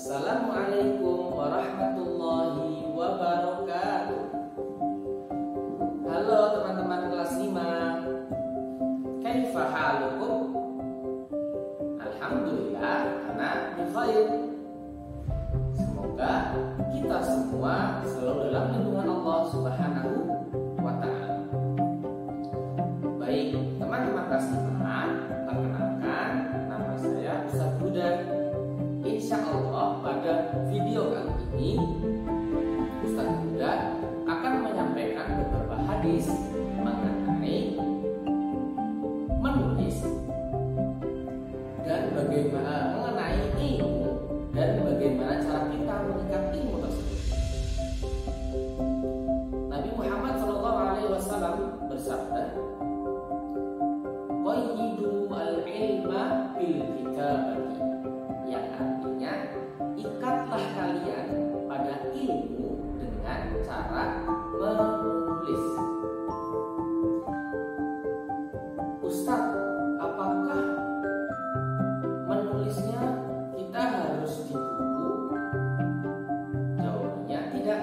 Assalamualaikum warahmatullahi wabarakatuh. Halo teman-teman kelas 5. Kaifa halukum? Alhamdulillah ana bikhair. Semoga kita semua selalu dalam lindungan Allah Subhanahu wa taala. Baik, teman-teman kelas 5, perkenalkan nama saya Ustaz Huda. Insya Allah pada video kali ini Ustaz Huda akan menyampaikan beberapa hadis mengenai menulis dan bagaimana mengenai ilmu dan bagaimana cara kita mengikat ilmu tersebut. Nabi Muhammad SAW bersabda, "Qayyidu al-ilma bil kitabati," yang artinya ikatlah kalian pada ilmu dengan cara menulis. Ustaz, apakah menulisnya kita harus di buku? Jawabannya tidak,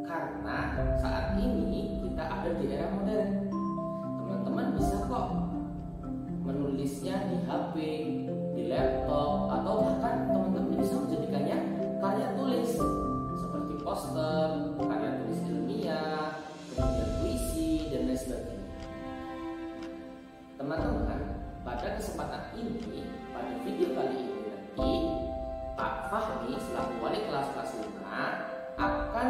karena saat ini kita ada di era modern. Teman-teman bisa kok menulisnya di HP, di laptop, atau bahkan teman-teman bisa menjadikannya karya tulis seperti poster, karya tulis ilmiah, kemudian puisi dan lain sebagainya. Teman-teman, pada kesempatan ini, pada video kali ini nanti Pak Fahmi selaku wali kelas 5 akan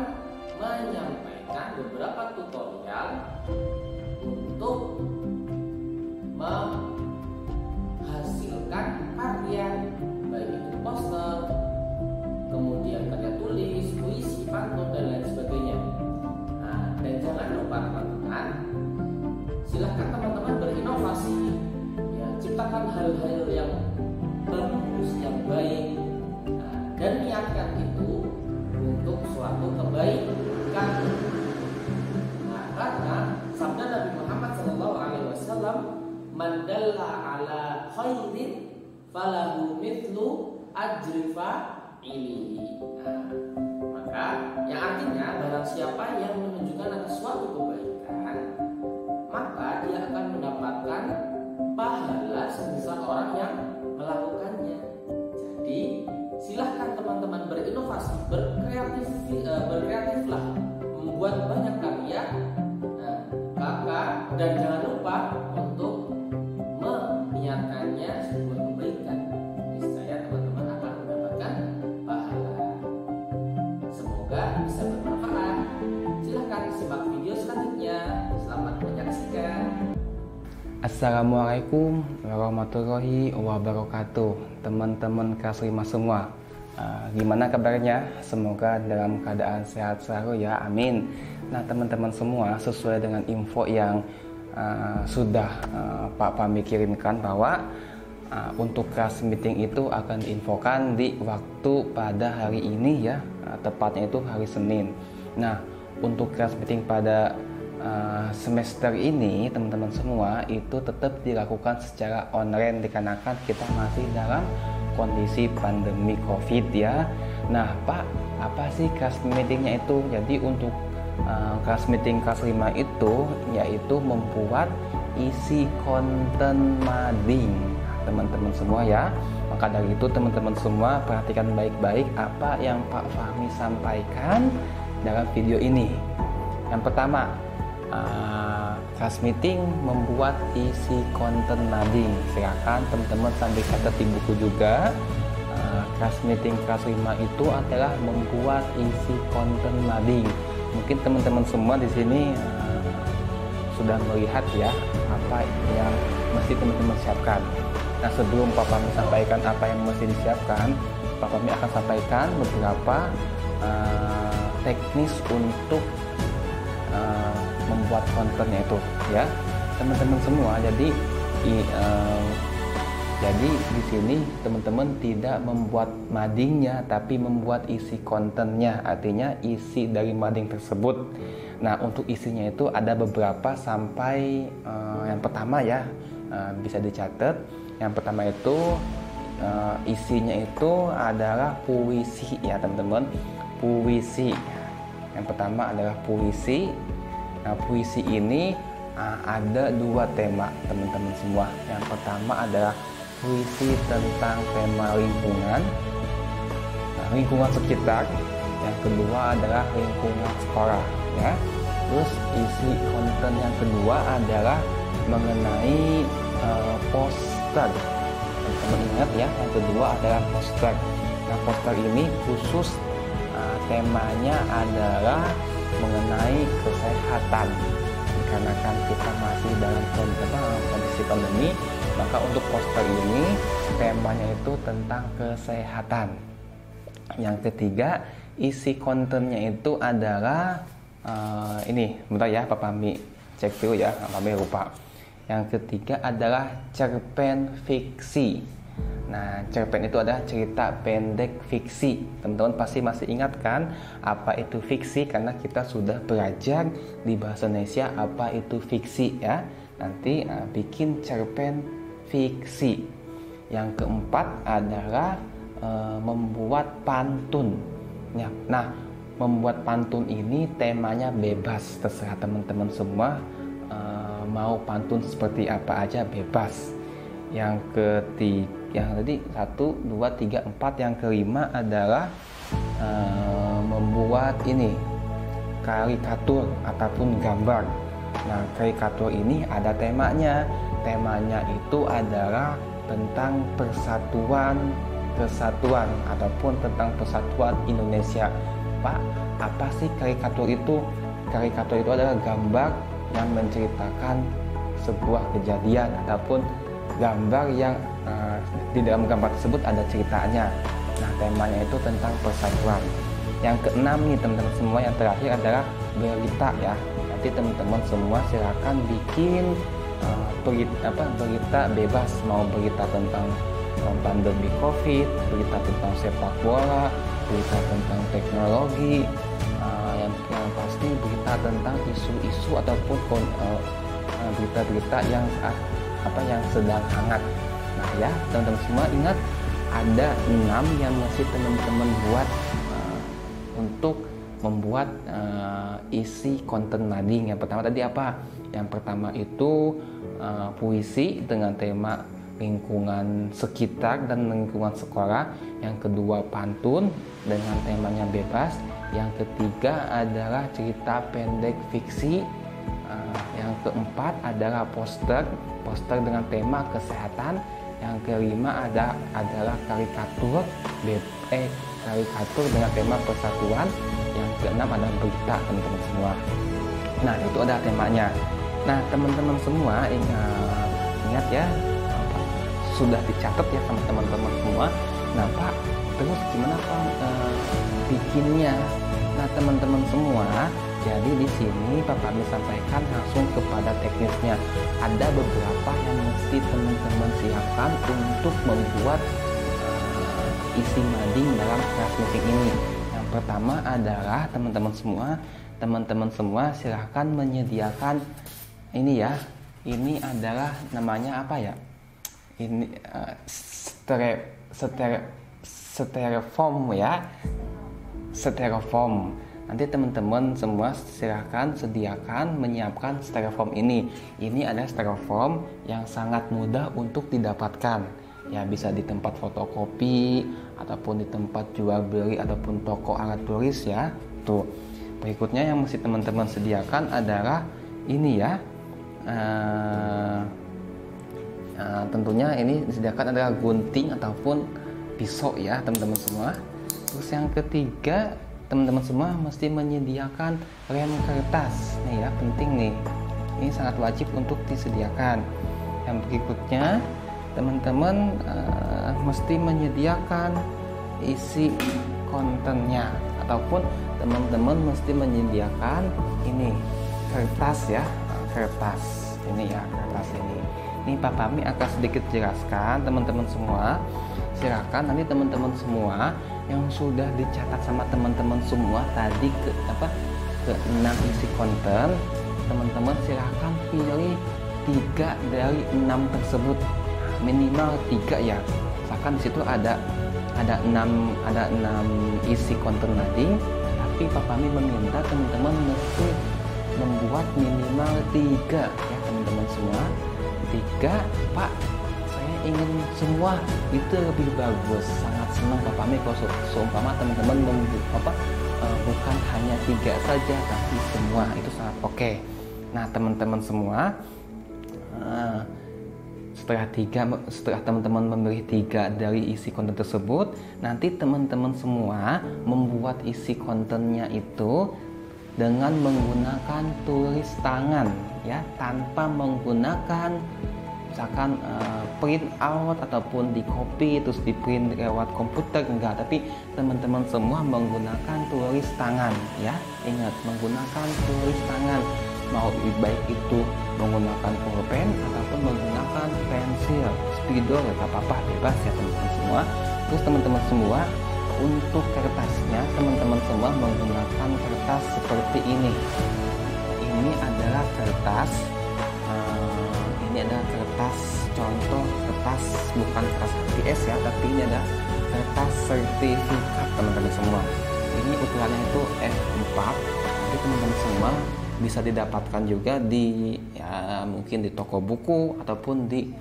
menyampaikan beberapa tutorial untuk menghasilkan karya, baik itu poster, kemudian karya tulis, puisi, pantun dan lain sebagainya. Nah, dan jangan lupa teman-teman, silahkan teman-teman berinovasi, ya, ciptakan hal-hal yang bagus, yang baik, dan niatkan itu untuk suatu kebaikan. Nah, karena sabda Nabi Muhammad SAW, "Man dalla ala khairin falahu mithlu ajri fa'ilihi." Nah, maka yang artinya barang siapa yang menunjukkan atas suatu kebaikan, maka dia akan mendapatkan pahala sebesar orang yang melakukannya. Jadi silahkan teman-teman berinovasi, berkreatiflah, membuat banyak karya, dan jangan lupa untuk meniatkannya sebuah kebaikan. Niscaya teman-teman akan mendapatkan pahala. Semoga bisa bermanfaat. Silahkan simak video selanjutnya. Selamat menyaksikan. Assalamualaikum warahmatullahi wabarakatuh. Teman-teman kelas 5 semua, gimana kabarnya? Semoga dalam keadaan sehat selalu ya, amin. Nah teman-teman semua, sesuai dengan info yang sudah Pak Fahmi kirimkan bahwa untuk kelas meeting itu akan diinfokan di waktu pada hari ini ya, tepatnya itu hari Senin. Nah untuk kelas meeting pada semester ini teman-teman semua itu tetap dilakukan secara online dikarenakan kita masih dalam kondisi pandemi COVID ya. Nah Pak, apa sih kelas meetingnya itu? Jadi untuk kelas meeting kelas 5 itu yaitu membuat isi konten mading teman-teman semua ya. Maka dari itu teman-teman semua perhatikan baik-baik apa yang Pak Fahmi sampaikan dalam video ini. Yang pertama, kelas meeting membuat isi konten mading. Silakan teman-teman sambil catat di buku juga. Kelas meeting kelas 5 itu adalah membuat isi konten mading. Mungkin teman-teman semua di sini sudah melihat ya apa yang mesti teman-teman siapkan. Nah sebelum Pak Fahmi sampaikan apa yang mesti disiapkan, Pak Fahmi akan sampaikan beberapa teknis untuk membuat kontennya itu ya teman-teman semua. Jadi di sini teman-teman tidak membuat madingnya tapi membuat isi kontennya, artinya isi dari mading tersebut. Nah untuk isinya itu ada beberapa sampai yang pertama ya, bisa dicatat. Yang pertama itu isinya itu adalah puisi ya teman-teman, puisi. Yang pertama adalah puisi. Nah, puisi ini ada 2 tema teman-teman semua. Yang pertama adalah puisi tentang tema lingkungan, lingkungan sekitar. Yang kedua adalah lingkungan sekolah ya. Terus isi konten yang kedua adalah mengenai poster. Teman-teman ingat ya, yang kedua adalah poster. Nah, poster ini khusus temanya adalah mengenai kesehatan. Karena kan kita masih dalam kondisi pandemi, maka untuk poster ini temanya itu tentang kesehatan. Yang ketiga, isi kontennya itu adalah ini, bentar ya Pak Pami cek dulu ya, Pak Pami lupa. Yang ketiga adalah cerpen fiksi. Nah, cerpen itu adalah cerita pendek fiksi. Teman-teman pasti masih ingat kan apa itu fiksi, karena kita sudah belajar di bahasa Indonesia apa itu fiksi ya. Nanti bikin cerpen fiksi. Yang keempat adalah membuat pantun. Nah, membuat pantun ini temanya bebas, terserah teman-teman semua mau pantun seperti apa aja bebas. Yang ketiga, yang tadi 1, 2, 3, 4, yang kelima adalah membuat ini karikatur ataupun gambar. Nah, karikatur ini ada temanya. Temanya itu adalah tentang kesatuan ataupun tentang persatuan Indonesia. Pak, apa sih karikatur itu? Karikatur itu adalah gambar yang menceritakan sebuah kejadian ataupun gambar yang di dalam gambar tersebut ada ceritanya. Nah, temanya itu tentang persatuan. Yang keenam nih teman-teman semua, yang terakhir adalah berita ya. Nanti teman-teman semua silakan bikin berita bebas, mau berita tentang pandemi COVID, berita tentang sepak bola, berita tentang teknologi, yang pasti berita tentang isu-isu ataupun berita-berita yang sedang hangat. Nah ya teman-teman semua, ingat ada 6 yang mesti teman-teman buat untuk membuat isi konten mading. Yang pertama tadi apa? Yang pertama itu puisi dengan tema lingkungan sekitar dan lingkungan sekolah. Yang kedua pantun dengan temanya bebas. Yang ketiga adalah cerita pendek fiksi. Yang keempat adalah poster dengan tema kesehatan. Yang kelima adalah karikatur dengan tema persatuan. Yang keenam adalah berita, teman-teman semua. Nah, itu adalah temanya. Nah, teman-teman semua ingat ya, sudah dicatat ya sama teman-teman semua. Nah, Pak, terus gimana Pak bikinnya? Nah, teman-teman semua, jadi di sini Pak Pami sampaikan langsung kepada teknisnya. Ada beberapa yang mesti teman-teman siapkan untuk membuat isi mading dalam kelas meeting ini. Yang pertama adalah teman-teman semua silahkan menyediakan ini ya. Ini adalah namanya apa ya? Ini styrofoam ya. Styrofoam. Nanti teman-teman semua silahkan sediakan menyiapkan styrofoam ini. Ini adalah styrofoam yang sangat mudah untuk didapatkan. Ya, bisa di tempat fotokopi ataupun di tempat jual beli ataupun toko alat tulis ya. Tuh. Berikutnya yang mesti teman-teman sediakan adalah ini ya. Tentunya ini disediakan adalah gunting ataupun pisau ya teman-teman semua. Terus yang ketiga, teman-teman semua mesti menyediakan lem kertas. Nih ya, penting nih. Ini sangat wajib untuk disediakan. Yang berikutnya, teman-teman mesti menyediakan isi kontennya ataupun teman-teman mesti menyediakan ini kertas ya, kertas ini ya, kertas ini. Ini Pak Pami akan sedikit jelaskan teman-teman semua. Silakan nanti teman-teman semua yang sudah dicatat sama teman-teman semua tadi ke 6 isi konten, teman-teman silahkan pilih 3 dari 6 tersebut, minimal 3 ya. misalkan di situ ada 6 isi konten mading, tapi Papami meminta teman-teman mesti membuat minimal 3 ya teman-teman semua. 3, Pak, saya ingin semua, itu lebih bagus. Sangat senang Papami kalau seumpama teman-teman bukan hanya 3 saja tapi semua, itu sangat oke. Nah teman-teman semua, setelah teman-teman memilih 3 dari isi konten tersebut, nanti teman-teman semua membuat isi kontennya itu dengan menggunakan tulis tangan ya, tanpa menggunakan misalkan print out ataupun di copy terus di print lewat komputer, enggak, tapi teman-teman semua menggunakan tulis tangan ya. Ingat, menggunakan tulis tangan, mau baik itu menggunakan pulpen ataupun menggunakan pensil, spidol, gak apa-apa, bebas ya teman-teman semua. Terus teman-teman semua untuk kertasnya, teman-teman semua menggunakan kertas seperti ini. Ini adalah kertas contoh kertas, bukan kertas HPS ya, tapi ini ada kertas sertifikat teman-teman semua. Ini ukurannya itu F4. Jadi teman-teman semua bisa didapatkan juga di mungkin di toko buku ataupun di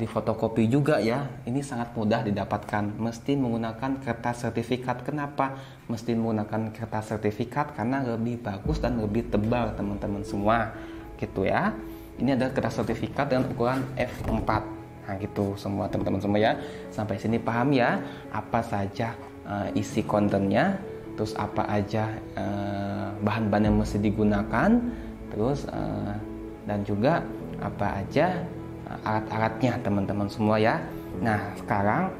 fotokopi juga ya. Ini sangat mudah didapatkan. Mesti menggunakan kertas sertifikat. Kenapa mesti menggunakan kertas sertifikat? Karena lebih bagus dan lebih tebal teman-teman semua gitu ya. Ini adalah kertas sertifikat dengan ukuran F4. Nah gitu semua teman-teman semua ya. Sampai sini paham ya apa saja isi kontennya, terus apa aja bahan-bahan yang mesti digunakan, terus dan juga apa aja alat-alatnya teman-teman semua ya. Nah sekarang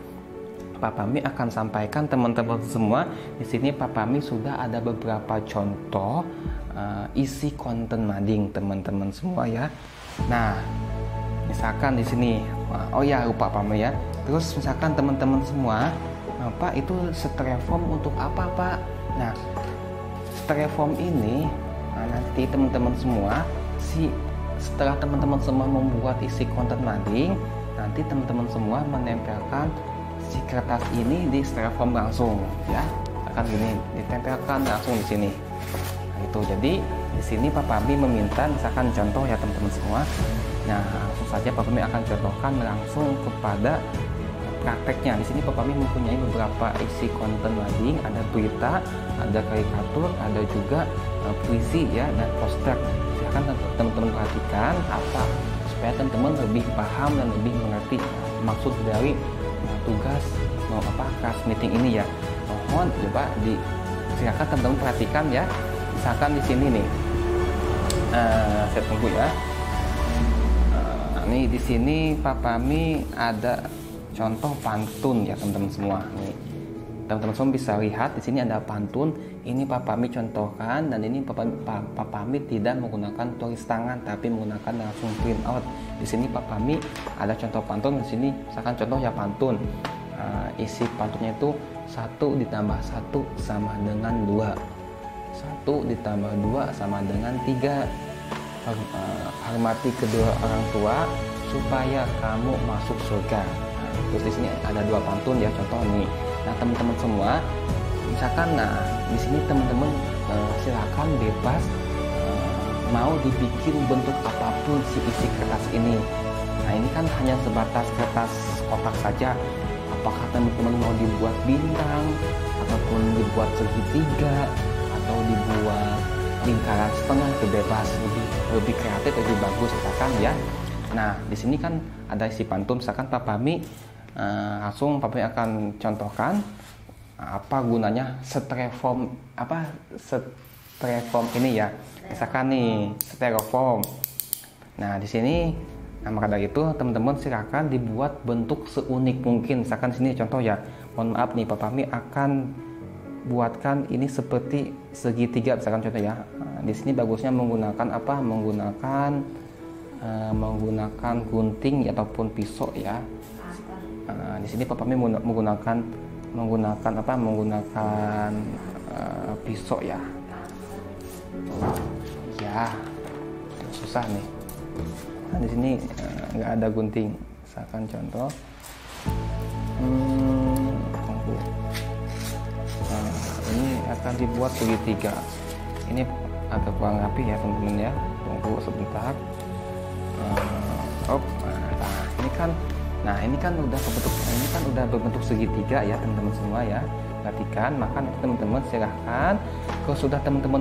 Papami akan sampaikan teman-teman semua. Di sini Papami sudah ada beberapa contoh isi konten mading teman-teman semua ya. Nah misalkan di sini, lupa Papami ya. Terus misalkan teman-teman semua, Pak, itu styrofoam untuk apa Pak? Nah styrofoam ini nanti teman-teman semua setelah teman-teman semua membuat isi konten mading, nanti teman-teman semua menempelkan si kertas ini di styrofoam langsung ya. Akan gini, ditempelkan langsung di sini. Nah, itu jadi di sini Papami meminta misalkan contoh ya teman-teman semua. Nah langsung saja Papami akan contohkan langsung kepada prakteknya. Di sini Papami mempunyai beberapa isi konten mading, ada berita, ada karikatur, ada juga puisi ya, dan poster. Silakan teman-teman perhatikan apa supaya teman-teman lebih paham dan lebih mengerti maksud dari tugas kelas meeting ini ya. Mohon coba silakan teman-teman perhatikan ya. Misalkan di sini nih, saya tunggu ya. Nih di sini Papami ada contoh pantun ya teman-teman semua. Nih teman-teman semua bisa lihat di sini ada pantun. Ini Papami contohkan, dan ini Papami tidak menggunakan tulis tangan tapi menggunakan langsung print out. Di sini Papami ada contoh pantun. Di sini misalkan contoh ya pantun. Isi pantunnya itu 1 ditambah 1 sama dengan 2. 1 ditambah 2 sama dengan 3. Hormati kedua orang tua supaya kamu masuk surga. Terus di sini ada 2 pantun ya contoh nih. Nah teman-teman semua, misalkan di sini teman-teman silakan bebas mau dibikin bentuk apapun si isi kertas ini. Nah ini kan hanya sebatas kertas kotak saja. Apakah teman-teman mau dibuat bintang ataupun dibuat segitiga atau dibuat lingkaran setengah, itu bebas, lebih kreatif, lebih bagus misalkan ya. Nah di sini kan ada isi pantun, misalkan Papami langsung Papami akan contohkan apa gunanya styrofoam ini ya. Misalkan nih styrofoam. Nah di sini maka dari itu teman-teman silakan dibuat bentuk seunik mungkin. Misalkan sini contoh ya. Mohon maaf nih Papami akan buatkan ini seperti segitiga misalkan contoh ya. Di sini bagusnya menggunakan apa? Menggunakan gunting ataupun pisau ya. Di sini Papami menggunakan pisau ya. Ya, susah nih. Nah, di sini nggak ada gunting. Misalkan contoh Tunggu. Nah, ini akan dibuat segitiga. Ini agak kurang rapi ya teman-teman ya. Tunggu sebentar. Ini kan udah berbentuk segitiga ya teman-teman semua ya. Perhatikan, maka teman-teman silahkan kalau sudah teman-teman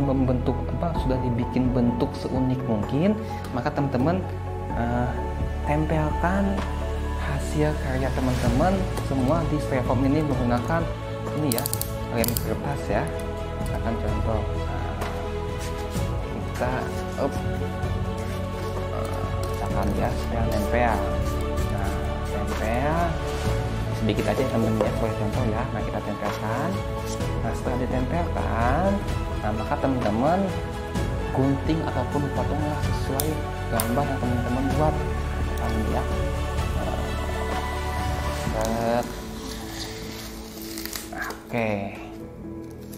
sudah dibikin bentuk seunik mungkin, maka teman-teman tempelkan hasil karya teman-teman semua di styrofoam ini menggunakan ini ya, lem kertas ya. Misalkan contoh kita misalkan ya saya nempel, tempel sedikit aja teman-teman ya, sebagai contoh ya. Nah, kita tempelkan. Nah, setelah ditempelkan, maka teman-teman gunting ataupun potonglah sesuai gambar yang teman-teman buat. Ya. Oke,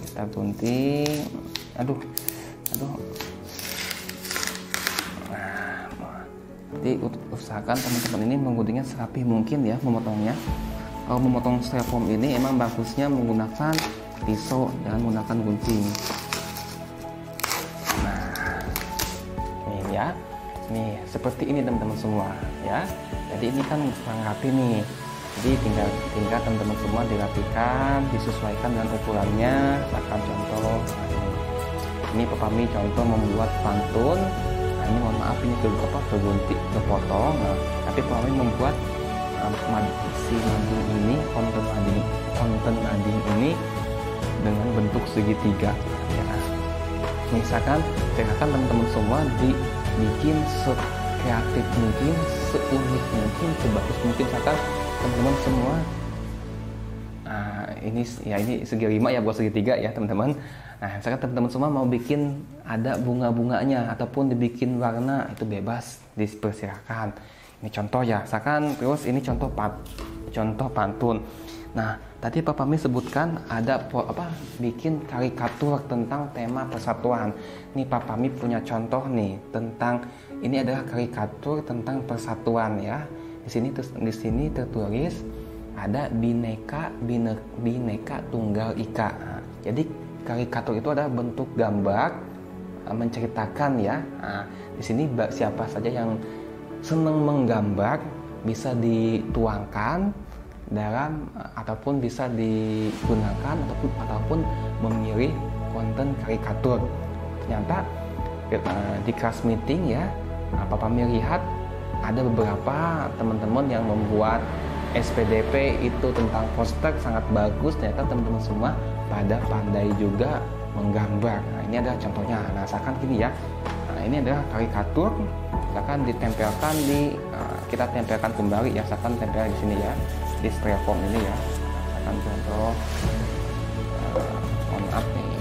kita gunting. Aduh. Nanti usahakan teman-teman ini mengguntingnya serapi mungkin ya memotongnya. Kalau memotong styrofoam ini emang bagusnya menggunakan pisau, jangan menggunakan gunting. Nah, ini ya, nih seperti ini teman-teman semua ya. Jadi ini kan kurang rapi nih. Jadi tinggal teman-teman semua dirapikan, disesuaikan dengan ukurannya. Misalkan contoh, ini Papa Mi contoh membuat pantun. Nah, ini mohon maaf ini kegunting, kepotong. Nah, tapi Papa Mi membuat konten mading ini dengan bentuk segitiga ya. Misalkan teman-teman semua dibikin sekreatif mungkin, seunik mungkin, sebagus mungkin. Misalkan teman-teman semua ini segi 5 ya buat segitiga ya teman-teman. Nah, misalkan teman-teman semua mau bikin ada bunga-bunganya ataupun dibikin warna, itu bebas, dipersilakan. Ini contoh ya, misalkan terus ini contoh pantun. Nah, tadi Papa Mi sebutkan ada bikin karikatur tentang tema persatuan. Nih Papa Mi punya contoh nih tentang ini adalah karikatur tentang persatuan ya. Di sini tertulis ada bineka tunggal ika. Nah, jadi karikatur itu adalah bentuk gambar menceritakan ya. Nah, di sini siapa saja yang senang menggambar bisa dituangkan dalam ataupun bisa digunakan ataupun memilih konten karikatur. Ternyata di kelas meeting ya, Papa Mi lihat ada beberapa teman-teman yang membuat SPDP itu tentang poster sangat bagus. Ternyata teman-teman semua pada pandai juga menggambar. Nah, ini adalah contohnya. Nah, misalkan gini ya. Nah, ini adalah karikatur. Misalkan ditempelkan kita tempelkan kembali ya. Misalkan tempel di sini ya, di styrofoam ini ya. Misalkan contoh, mohon maaf nih.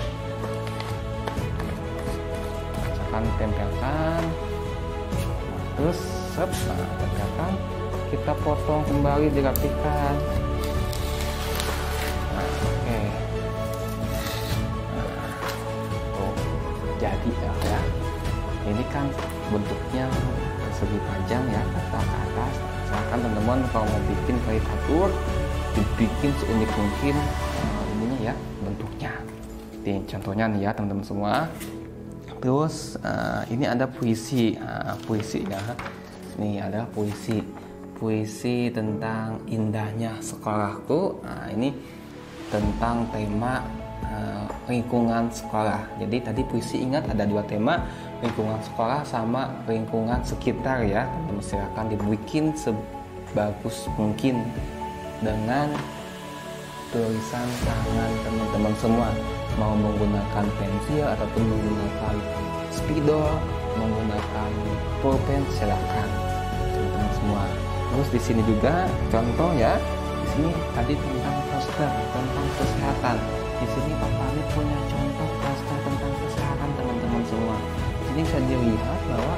Misalkan tempelkan, terus tempelkan, kita potong kembali, dirapikan. Nah, oke. Jadi ya. Ini kan bentuknya persegi panjang ya, ke atas. Misalkan teman-teman kalau mau bikin karikatur, dibikin seunik mungkin ininya ya, bentuknya. Ini contohnya nih ya teman-teman semua. Terus ini ada puisi ya. Ini adalah puisi tentang indahnya sekolahku. Nah, ini tentang tema lingkungan sekolah. Jadi tadi puisi ingat ada 2 tema, lingkungan sekolah sama lingkungan sekitar ya. Teman-teman silakan dibikin sebagus mungkin dengan tulisan tangan teman-teman semua. Mau menggunakan pensil ataupun menggunakan spidol, menggunakan pulpen, silakan teman-teman semua. Terus di sini juga contoh ya. Di sini tadi tentang poster tentang kesehatan. Di sini Papa Mi punya contoh poster tentang kesehatan teman-teman semua. Di sini bisa dilihat bahwa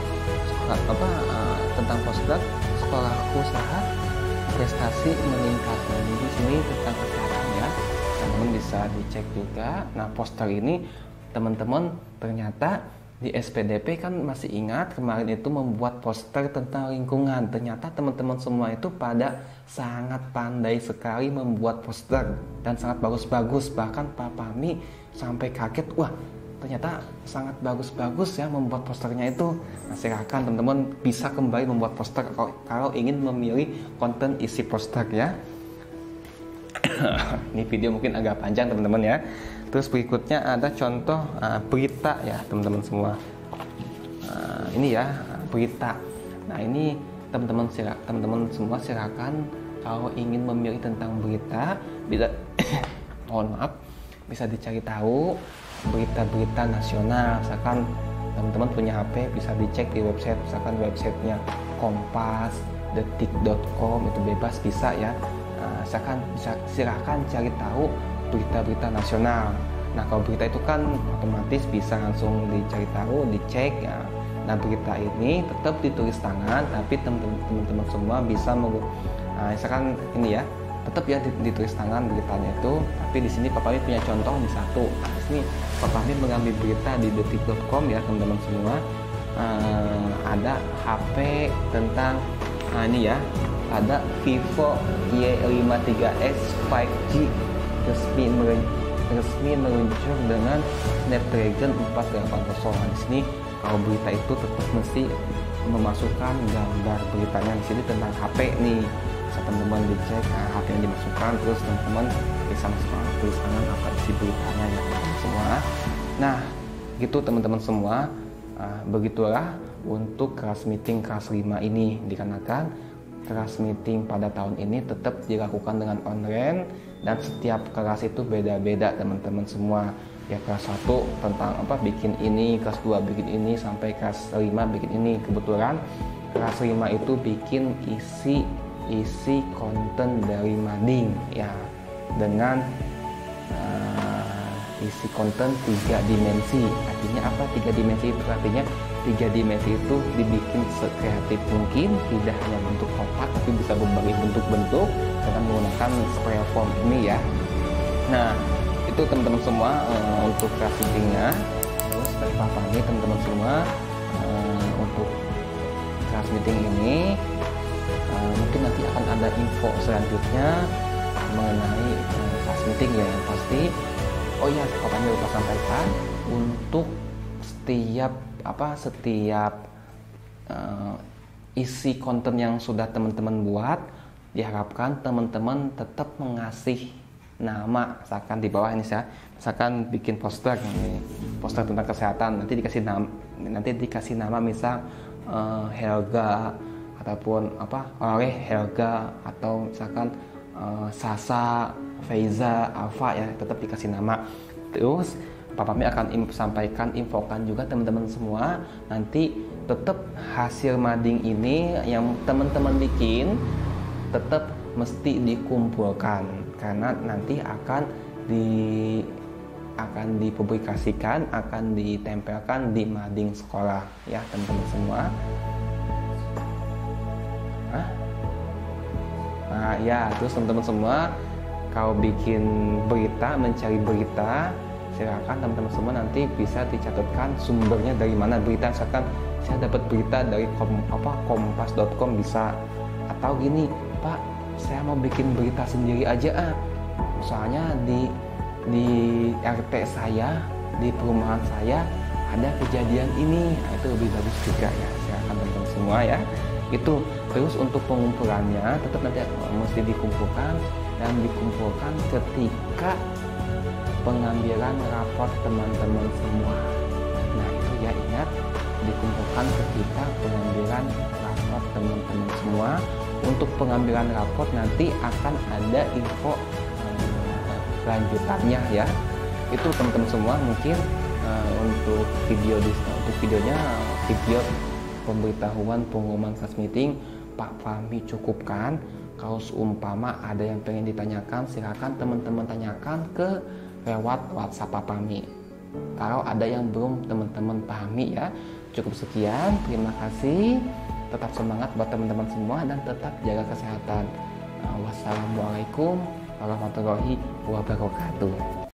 tentang poster sekolahku sehat, prestasi meningkat. Nah, di sini tentang kesehatan ya. Teman-teman bisa dicek juga. Nah, poster ini teman-teman ternyata di SPDP kan masih ingat kemarin itu membuat poster tentang lingkungan. Ternyata teman-teman semua itu pada sangat pandai sekali membuat poster dan sangat bagus-bagus. Bahkan Pak Fahmi sampai kaget, wah ternyata sangat bagus-bagus ya membuat posternya itu. Nah, silakan teman-teman bisa kembali membuat poster kalau ingin memilih konten isi poster ya. Ini video mungkin agak panjang teman-teman ya. Terus berikutnya ada contoh berita ya teman-teman semua. Ini ya berita. Nah ini teman-teman semua silakan kalau ingin memilih tentang berita bisa mohon maaf, bisa dicari tahu berita-berita nasional. Misalkan teman-teman punya HP bisa dicek di website, misalkan websitenya Kompas, Detik.com itu bebas bisa ya. Silakan cari tahu berita-berita nasional. Nah kalau berita itu kan otomatis bisa langsung dicari tahu, dicek ya. Nah berita ini tetap ditulis tangan, tapi teman-teman semua bisa misalkan ini ya, tetap ya ditulis tangan beritanya itu. Tapi di sini Pak Fahmi punya contoh di satu. Nah, di sini Pak Fahmi mengambil berita di detik.com ya teman-teman semua. Ada HP tentang ini ya, ada Vivo Y53s 5G resmi meluncur dengan Snapdragon 480. Nah, di sini kalau berita itu tetap mesti memasukkan gambar beritanya di sini tentang HP nih. Bisa teman-teman dicek HP yang dimasukkan, terus teman-teman bisa masukkan tulisan apa isi beritanya ya teman-teman semua. Nah, gitu teman-teman semua. Begitulah untuk kelas meeting kelas 5 ini, dikarenakan kelas meeting pada tahun ini tetap dilakukan dengan online dan setiap kelas itu beda-beda teman-teman semua ya. Kelas 1 tentang apa bikin ini, kelas 2 bikin ini, sampai kelas 5 bikin ini. Kebetulan kelas 5 itu bikin isi konten dari mading ya, dengan isi konten 3 dimensi. Artinya apa 3 dimensi itu? Artinya 3 dimensi itu dibikin sekreatif mungkin, tidak hanya bentuk kotak tapi bisa berbagai bentuk-bentuk dengan menggunakan spray foam ini ya. Nah itu teman-teman semua untuk kelas meetingnya. Terus dari Pak Fahmi teman-teman semua untuk kelas meeting ini mungkin nanti akan ada info selanjutnya mengenai kelas meeting ya, yang pasti. Oh ya, Pak Fahmi lupa sampaikan untuk setiap isi konten yang sudah teman-teman buat, diharapkan teman-teman tetap mengasih nama. Misalkan di bawah ini ya, misalkan bikin poster tentang kesehatan, nanti dikasih nama misal Helga ataupun oleh Helga, atau misalkan Sasa, Feiza, Alfa ya, tetap dikasih nama. Terus Pak Fahmi akan infokan juga teman-teman semua, nanti tetap hasil mading ini yang teman-teman bikin tetap mesti dikumpulkan, karena nanti akan dipublikasikan, akan ditempelkan di mading sekolah ya teman-teman semua. Nah ya, terus teman-teman semua kalau bikin berita, mencari berita, silakan teman-teman semua nanti bisa dicatatkan sumbernya dari mana berita. Misalkan saya dapat berita dari kompas.com bisa, atau gini Pak, saya mau bikin berita sendiri aja soalnya di RT saya, di perumahan saya ada kejadian ini. Nah, itu lebih bagus juga ya, silakan teman-teman semua ya. Itu terus untuk pengumpulannya tetap nanti mesti dikumpulkan ketika pengambilan raport teman-teman semua. Nah itu ya, ingat, dikumpulkan ketika pengambilan raport teman-teman semua. Untuk pengambilan raport nanti akan ada info lanjutannya ya. Itu teman-teman semua mungkin untuk videonya video pemberitahuan pengumuman kelas meeting Pak Fahmi cukupkan. Kalau seumpama ada yang pengen ditanyakan, silakan teman-teman tanyakan ke lewat WhatsApp Pak Fahmi. Kalau ada yang belum teman-teman pahami ya. Cukup sekian, terima kasih. Tetap semangat buat teman-teman semua dan tetap jaga kesehatan. Wassalamualaikum warahmatullahi wabarakatuh.